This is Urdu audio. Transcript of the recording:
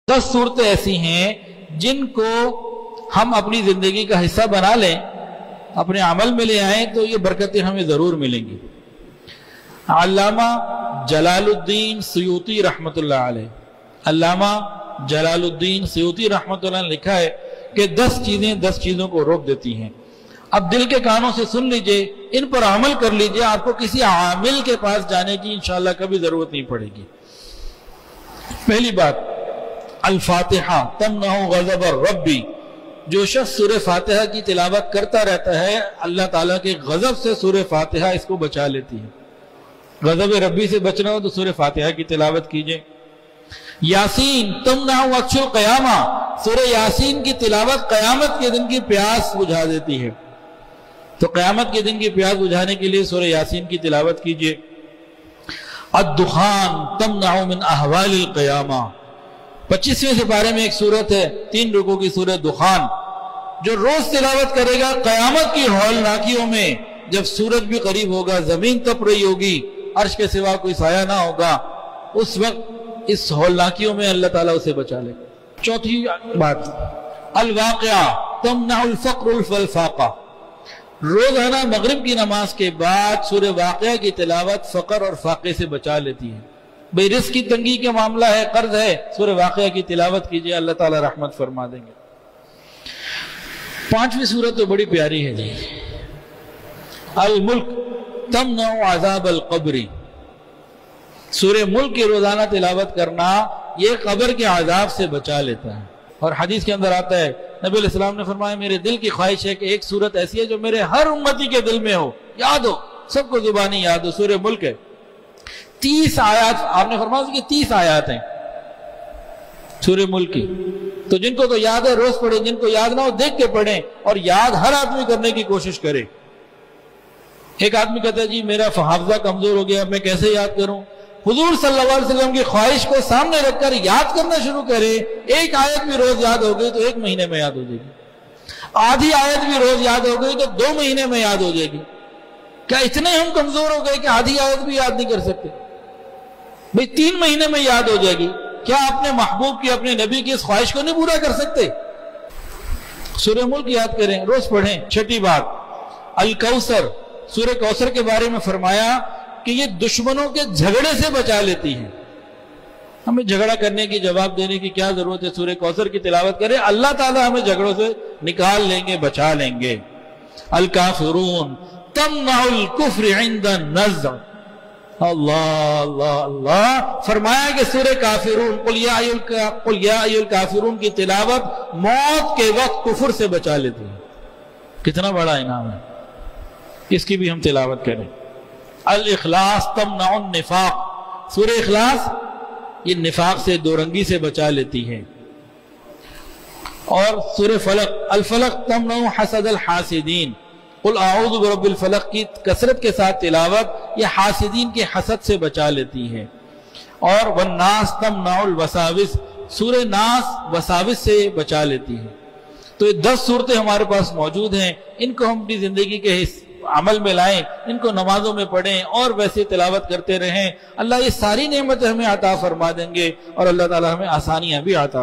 10 صورتیں ایسی ہیں جن کو ہم اپنی زندگی کا حصہ بنا لیں، اپنے عمل میں لے آئیں تو یہ برکتیں ہمیں ضرور ملیں گی۔ علامہ جلال الدین سیوطی رحمۃ اللہ علیہ، علامہ جلال الدین سیوطی رحمۃ اللہ نے لکھا ہے کہ 10 چیزیں 10 چیزوں کو روک دیتی ہیں۔ اب دل کے کانوں سے سن لیجئے، ان پر عمل کر لیجئے، آپ کو کسی عامل کے پاس جانے کی انشاءاللہ کبھی ضرورت نہیں پڑے گی۔ پہلی بات، الفاتحہ تمنع غضب الرب، جو شخص سورہ فاتحہ کی تلاوت کرتا رہتا ہے اللہ تعالیٰ کے غضب سے سورہ فاتحہ اس کو بچا لیتی ہے۔ غضب ربی سے بچنا ہو تو سورہ فاتحہ کی تلاوت کیجئے۔ یاسین تمنع عطش القیامہ، سورہ یاسین کی تلاوت قیامت کے دن کی پیاس بجھا دیتی ہے، تو قیامت کے دن کی پیاس بجھانے کے لیے سورہ یاسین کی تلاوت کیجئے۔ الدخان تمنع من احوال القیامہ، 25ویں سپارے میں ایک سورت ہے 3 رکوع کی سورت دخان، جو روز تلاوت کرے گا قیامت کی ہولناکیوں میں، جب سورج بھی قریب ہوگا، زمین تپ رہی ہوگی، عرش کے سوا کوئی سایہ نہ ہوگا، اس وقت اس ہولناکیوں میں اللہ تعالیٰ اسے بچا لے گا۔ چوتھی بات، الواقعہ تمنع الفقر والفاقہ، روزانہ مغرب کی نماز کے بعد سورہ واقعہ کی تلاوت فقر اور فاقے سے بچا لیتی ہے۔ بھئی رزق کی تنگی کا معاملہ ہے، قرض ہے، سورہ واقعہ کی تلاوت کیجئے، اللہ تعالیٰ رحمت فرما دیں گے۔ 5ویں سورت تو بڑی پیاری ہے جی، الملک تمنع عذاب القبر، سورہ ملک کی روزانہ تلاوت کرنا یہ قبر کے عذاب سے بچا لیتا ہے۔ اور حدیث کے اندر آتا ہے، نبی علیہ السلام نے فرمایا میرے دل کی خواہش ہے کہ ایک سورت ایسی ہے جو میرے ہر امتی کے دل میں ہو، یاد ہو، سب کو زبانی یاد ہو، سورہ ملک ہے۔ 30 آیات آپ نے فرمایا کہ 30 آیات ہیں سورہ ملک کی، تو جن کو تو یاد ہے روز پڑھیں، جن کو یاد نہ ہو دیکھ کے پڑھیں، اور یاد ہر آدمی کرنے کی کوشش کرے۔ ایک آدمی کہتا ہے جی میرا حافظہ کمزور ہو گیا، میں کیسے یاد کروں؟ حضور صلی اللہ علیہ وسلم کی خواہش کو سامنے رکھ کر یاد کرنا شروع کرے، ایک آیت بھی روز یاد ہو گئی تو 1 مہینے میں یاد ہو جائے گی، آدھی آیت بھی روز یاد ہو گئی تو 2 مہینے میں یاد ہو جائے گی۔ کیا اتنے ہم کمزور ہو گئے کہ آدھی آیت بھی یاد نہیں کر سکتے؟ بھئی 3 مہینے میں یاد ہو جائے گی، کیا اپنے محبوب کی، اپنے نبی کی اس خواہش کو نہیں پورا کر سکتے؟ سورہ ملک یاد کریں، روز پڑھیں۔ 6ٹھی بات، الکوثر، سورہ کوثر کے بارے میں فرمایا کہ یہ دشمنوں کے جھگڑے سے بچا لیتی ہے۔ ہمیں جھگڑا کرنے کی، جواب دینے کی کیا ضرورت ہے؟ سورہ کوثر کی تلاوت کریں، اللہ تعالیٰ ہمیں جھگڑوں سے نکال لیں گے، بچا لیں گے۔ الکافرون تمنع الکفر عند النزع، اللہ اللہ اللہ، فرمایا کہ سورہ کافرون قل یا ایھا الکافرون کی تلاوت موت کے وقت کفر سے بچا لیتی ہے۔ کتنا بڑا انعام ہے، اس کی بھی ہم تلاوت کریں۔ الاخلاص تمنع النفاق، سورہ اخلاص یہ نفاق سے، دو رنگی سے بچا لیتی ہے۔ اور سورہ فلق، الفلق تمنع حسد الحاسدین، قل اعوذ برب الفلق کی کثرت کے ساتھ تلاوت یہ حاسدین کے حسد سے بچا لیتی ہے۔ اور والناس تمنع الوساوس، سورہ ناس وساوس سے بچا لیتی ہے۔ تو یہ 10 صورتیں ہمارے پاس موجود ہیں، ان کو ہم اپنی زندگی کے عمل میں لائیں، ان کو نمازوں میں پڑھیں اور ویسے تلاوت کرتے رہیں۔ اللہ یہ ساری نعمتیں ہمیں عطا فرما دیں گے، اور اللہ تعالی ہمیں آسانیاں بھی عطا